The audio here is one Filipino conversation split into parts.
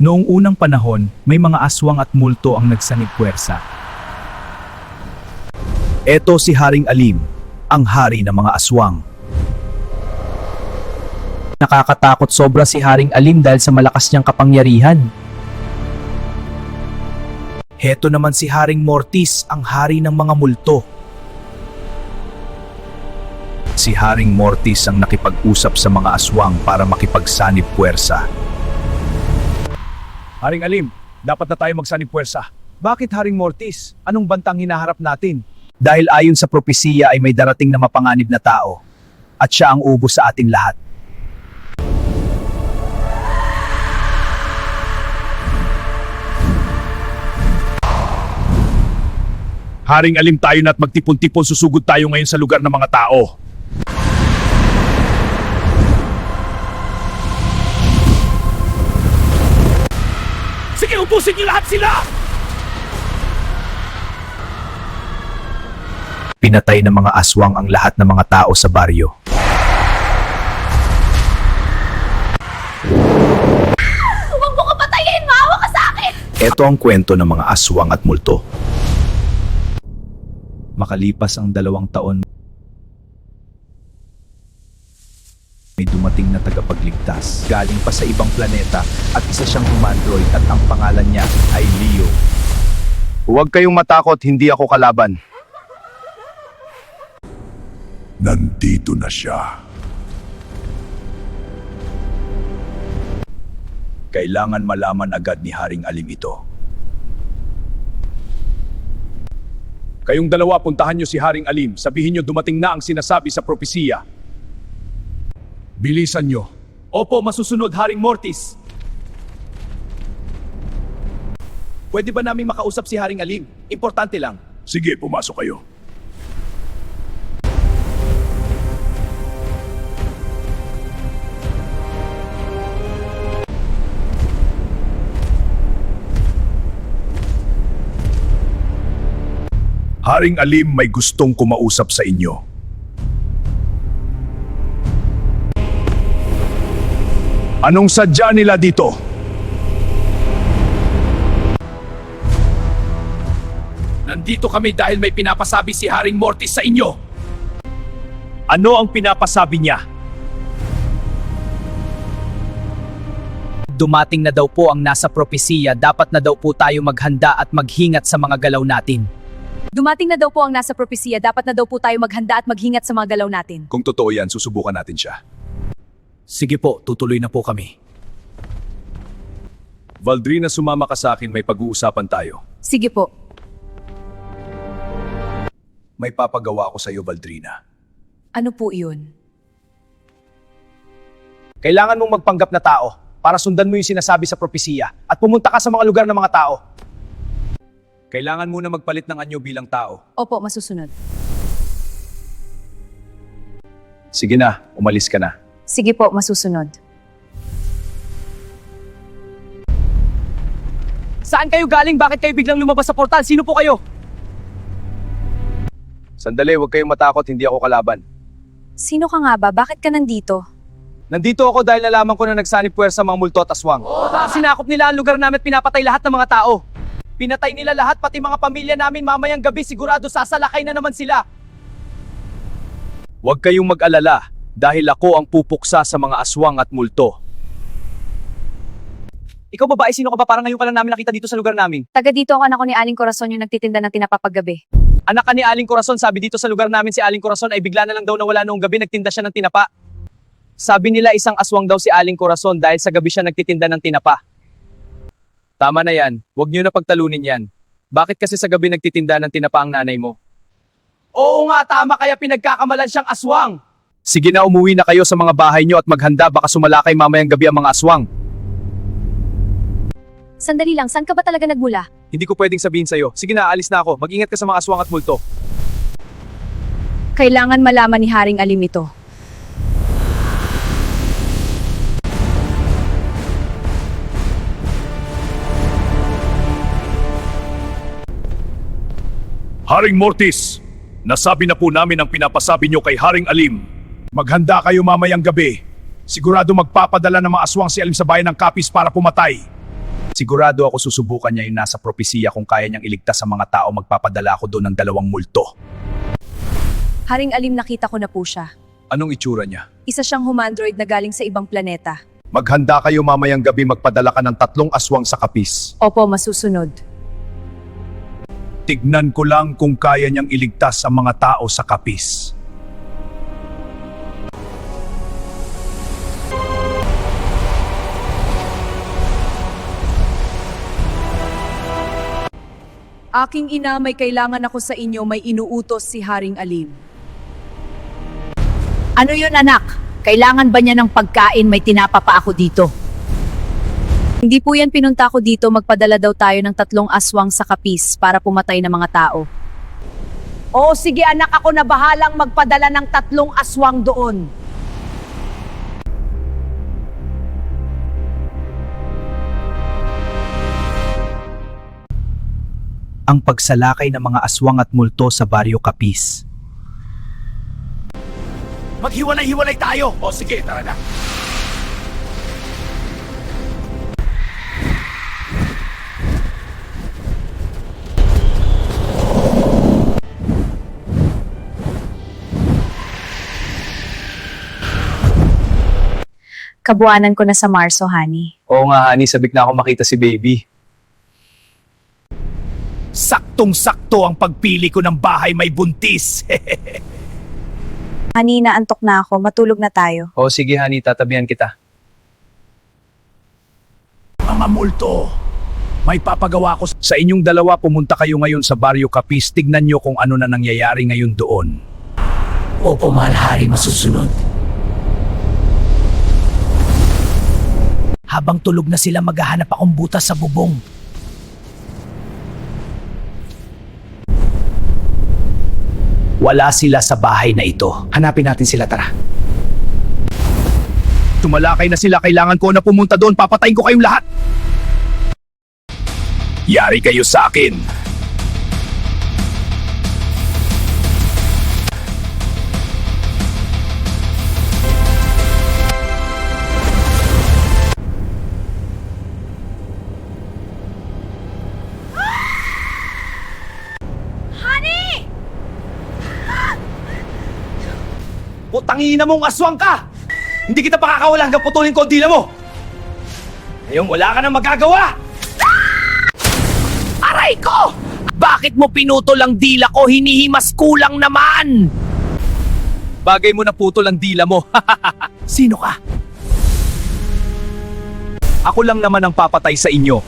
Noong unang panahon, may mga aswang at multo ang nagsanib puwersa. Eto si Haring Alim, ang hari ng mga aswang. Nakakatakot sobra si Haring Alim dahil sa malakas niyang kapangyarihan. Heto naman si Haring Mortis, ang hari ng mga multo. Si Haring Mortis ang nakipag-usap sa mga aswang para makipagsanib puwersa. Haring Alim, dapat na tayo magsanib puwersa. Bakit Haring Mortis? Anong bantang hinaharap natin? Dahil ayon sa propesiya ay may darating na mapanganib na tao at siya ang ubos sa ating lahat. Haring Alim tayo na at magtipon-tipon susugod tayo ngayon sa lugar ng mga tao. Sige, ubusin niyo lahat sila! Pinatay ng mga aswang ang lahat ng mga tao sa baryo. Huwag mo ko patayin! Maawa ka sa akin! Ito ang kwento ng mga aswang at multo. Makalipas ang 2 taon, may dumating na tagapagligtas galing pa sa ibang planeta at isa siyang humandroid at ang pangalan niya ay Leo. Huwag kayong matakot, hindi ako kalaban. Nandito na siya. Kailangan malaman agad ni Haring Alim ito. Kayong dalawa, puntahan niyo si Haring Alim. Sabihin niyo dumating na ang sinasabi sa propesiya. Bilisan niyo. Opo, masusunod, Haring Mortis. Pwede ba naming makausap si Haring Alim? Importante lang. Sige, pumasok kayo. Haring Alim, may gustong kumausap sa inyo. Anong sadya nila dito? Nandito kami dahil may pinapasabi si Haring Mortis sa inyo. Ano ang pinapasabi niya? Dumating na daw po ang nasa propesiya, dapat na daw po tayo maghanda at maghingat sa mga galaw natin. Dumating na daw po ang nasa propesiya, dapat na daw po tayo maghanda at maghingat sa mga galaw natin. Kung totoo yan, susubukan natin siya. Sige po, tutuloy na po kami. Valdrina, sumama ka sa akin, may pag-uusapan tayo. Sige po. May papagawa ako sa iyo, Valdrina. Ano po iyon? Kailangan mong magpanggap na tao para sundan mo yung sinasabi sa propesiya at pumunta ka sa mga lugar ng mga tao. Kailangan muna magpalit ng anyo bilang tao. Opo, masusunod. Sige na, umalis ka na. Sige po, masusunod. Saan kayo galing? Bakit kayo biglang lumabas sa portal? Sino po kayo? Sandali, huwag kayong matakot, hindi ako kalaban. Sino ka nga ba? Bakit ka nandito? Nandito ako dahil nalaman ko na nagsanib puwersa mga multo at aswang. Sinakop nila ang lugar namin at pinapatay lahat ng mga tao. Pinatay nila lahat, pati mga pamilya namin. Mamayang gabi sigurado sasalakay na naman sila. Huwag kayong mag-alala dahil ako ang pupuksa sa mga aswang at multo. Ikaw babae, sino ka ba? Parang ngayon ka lang namin nakita dito sa lugar namin. Taga dito ang anak ko ni Aling Corazon yung nagtitinda ng tinapa paggabi. Anak ka ni Aling Corazon, sabi dito sa lugar namin si Aling Corazon ay bigla na lang daw nawala noong gabi, nagtinda siya ng tinapa. Sabi nila isang aswang daw si Aling Corazon dahil sa gabi siya nagtitinda ng tinapa. Tama na yan, huwag niyo na pagtalunin yan. Bakit kasi sa gabi nagtitinda ng tinapa ang nanay mo? Oo nga, tama, kaya pinagkakamalan siyang aswang. Sige na, umuwi na kayo sa mga bahay nyo at maghanda, baka sumalakay mamayang gabi ang mga aswang. Sandali lang, saan ka ba talaga nagmula? Hindi ko pwedeng sabihin sa'yo. Sige na, alis na ako. Mag-ingat ka sa mga aswang at multo. Kailangan malaman ni Haring Alim ito. Haring Mortis, nasabi na po namin ang pinapasabi nyo kay Haring Alim. Maghanda kayo mamayang gabi. Sigurado magpapadala ng mga aswang si Alim sa bayan ng Kapis para pumatay. Sigurado ako susubukan niya yung nasa propesiya kung kaya niyang iligtas sa mga tao magpapadala ako doon ng 2 multo. Haring Alim, nakita ko na po siya. Anong itsura niya? Isa siyang humandroid na galing sa ibang planeta. Maghanda kayo mamayang gabi magpadala ka ng 3 aswang sa kapis. Opo, masusunod. Tignan ko lang kung kaya niyang iligtas ang mga tao sa kapis. Aking ina, may kailangan ako sa inyo, may inuutos si Haring Alim. Ano yun, anak? Kailangan ba niya ng pagkain? May tinapa pa ako dito. Hindi po yan pinunta ko dito, magpadala daw tayo ng 3 aswang sa kapis para pumatay ng mga tao. Oo, sige anak, ako na bahalang magpadala ng 3 aswang doon. Ang pagsalakay ng mga aswang at multo sa Baryo Kapis. Maghiwalay-hiwalay tayo! O sige, tara na. Kabuanan ko na sa Marso, honey. Oo nga, honey, sabik na ako makita si baby. Saktong-sakto ang pagpili ko ng bahay may buntis. Honey, naantok na ako. Matulog na tayo. Oo, sige, honey, tatabihan kita. Mga multo, may papagawa ko sa inyong dalawa. Pumunta kayo ngayon sa Baryo Kapis. Tignan nyo kung ano na nangyayari ngayon doon. Opo, mahal hari, masusunod. Habang tulog na sila, maghahanap akong butas sa bubong. Wala sila sa bahay na ito. Hanapin natin sila, tara. Tumalakay na sila. Kailangan ko na pumunta doon. Papatayin ko kayong lahat. Yari kayo sa akin. Putangina mong aswang ka! Hindi kita pakakawala hanggang putulin ko ang dila mo! Ngayon wala ka nang magagawa! Aray ko! Bakit mo pinutol ang dila ko? Hinihimas kulang naman! Bagay mo na putol ang dila mo. Sino ka? Ako lang naman ang papatay sa inyo.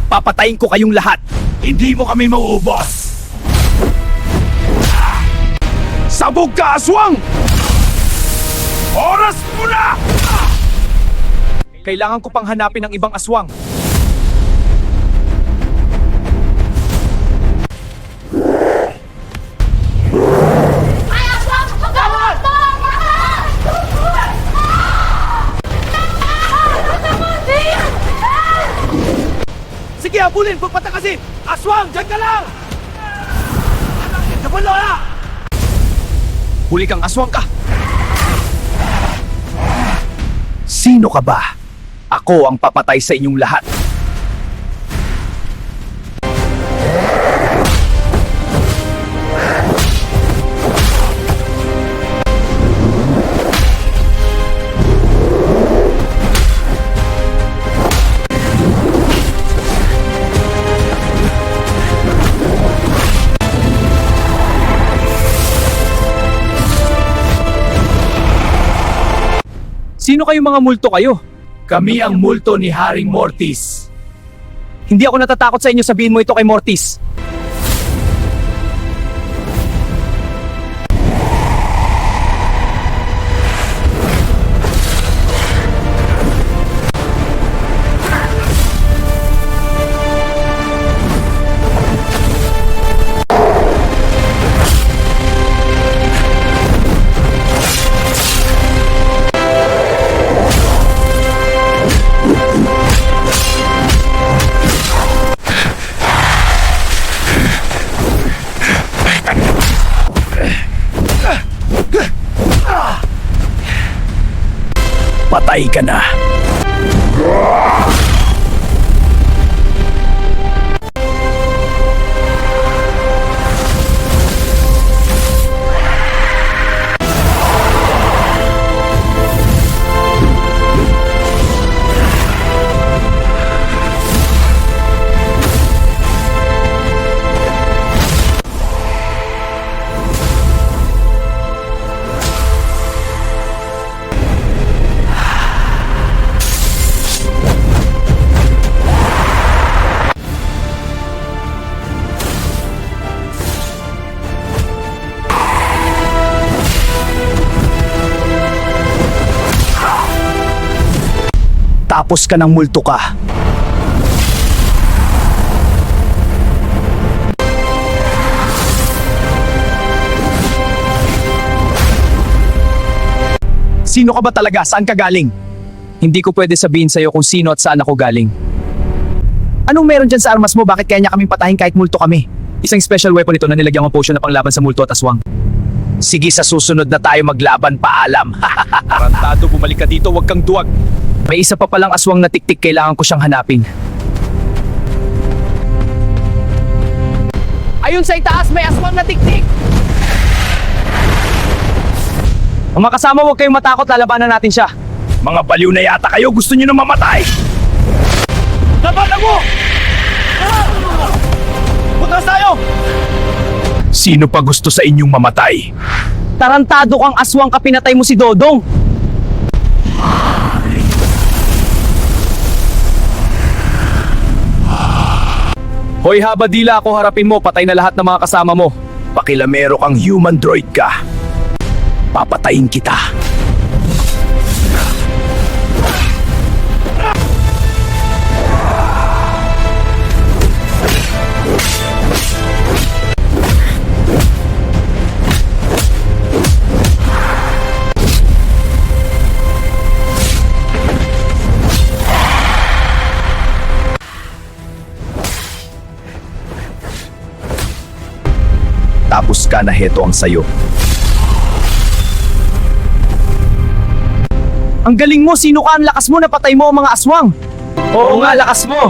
Papatayin ko kayong lahat. Hindi mo kami mauubos. Sabog ka, aswang! Oras mo na! Kailangan ko pang hanapin ang ibang aswang. Sige, habulin! Pagpatakasin! Aswang, dyan ka lang! Napalola! Huli kang aswang ka! Sino ka ba? Ako ang papatay sa inyong lahat. Sino kayo mga multo kayo? Kami ang multo ni Haring Mortis. Hindi ako natatakot sa inyo, sabihin mo ito kay Mortis. Patay ka na. Tapos ka ng multo ka. Sino ka ba talaga? Saan ka galing? Hindi ko pwede sabihin sa'yo kung sino at saan ako galing. Anong meron dyan sa armas mo? Bakit kaya niya kaming patahin kahit multo kami? Isang special weapon ito na nilagyan ng potion na panglaban sa multo at aswang. Sige, sa susunod na tayo maglaban, paalam. Tarantado, bumalik ka dito, huwag kang duwag. May isa pa palang aswang na tiktik, kailangan ko siyang hanapin. Ayun sa itaas, may aswang na tiktik. Mga kasama, huwag kayong matakot, lalabanan natin siya. Mga baliw na yata kayo, gusto nyo na mamatay. Labanan mo! Putas tayo! Sino pa gusto sa inyong mamatay? Tarantado kang aswang ka, pinatay mo si Dodong! Hoy habadila, ako harapin mo, patay na lahat ng mga kasama mo. Pakilamero kang human droid ka. Papatayin kita. Tapos ka na, heto ang sayo. Ang galing mo, sino ka? Ang lakas mo, napatay mo ang mga aswang. Oo nga, lakas mo.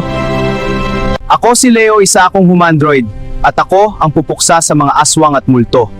Ako si Leo, isa akong humandroid. At ako ang pupuksa sa mga aswang at multo.